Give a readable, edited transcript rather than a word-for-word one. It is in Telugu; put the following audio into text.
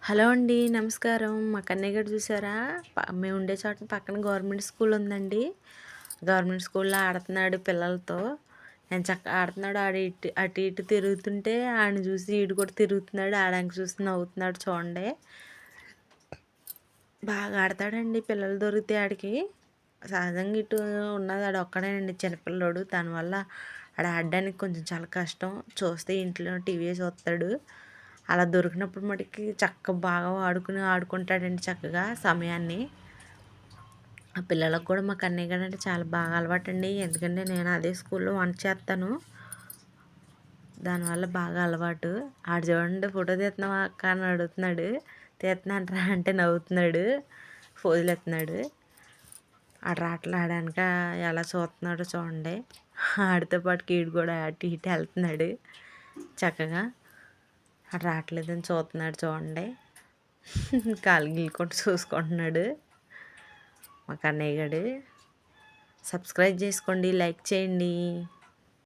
హలో అండి. నమస్కారం. మా కన్నయ్య గారు చూసారా? మేము ఉండే చోట పక్కన గవర్నమెంట్ స్కూల్ ఉందండి. గవర్నమెంట్ స్కూల్‌లో ఆడుతున్నాడు పిల్లలతో. ఎంచక్కా ఆడుతున్నాడు. ఆడు అటు ఇటు తిరుగుతుంటే ఆడిని చూసి ఈడు కూడా తిరుగుతున్నాడు. ఆడంక చూసి నవ్వుతున్నాడు చూడండి. బాగా ఆడతాడండి. పిల్లలు దొరికితే ఆడికి. సహజంగా ఇటు ఉన్నది ఆడొక్కడేనండి చిన్నపిల్లోడు. దానివల్ల ఆడు ఆడడానికి కొంచెం చాలా కష్టం. చూస్తే ఇంట్లో టీవీయే చూస్తాడు. అలా దొరికినప్పుడు మటుకి బాగా ఆడుకుంటాడండి చక్కగా సమయాన్ని. ఆ పిల్లలకు కూడా మా కన్నయ్య గారు అంటే చాలా బాగా అలవాటండి. ఎందుకంటే నేను అదే స్కూల్‌లో వంట చేస్తాను. దానివల్ల బాగా అలవాటు. ఆడు చూడండి, ఫోటో తీస్తున్నావా అక్క అని అడుగుతున్నాడు. తీస్తున్నానురా అంటే నవ్వుతున్నాడు. ఫోజులెత్తున్నాడు. ఆడు ఆడడానిక ఎలా చూస్తున్నాడో చూడండి. ఆడితో పాటు ఈడు కూడా అటు ఇటు వెళ్తున్నాడు చక్కగా. ఆడు రావట్లేదని చూస్తున్నాడు చూడండి. కాలు గిల్లుకుంటూ చూసుకుంటున్నాడు మా కన్నయ్య గారు. సబ్స్క్రైబ్ చేసుకోండి, లైక్ చేయండి.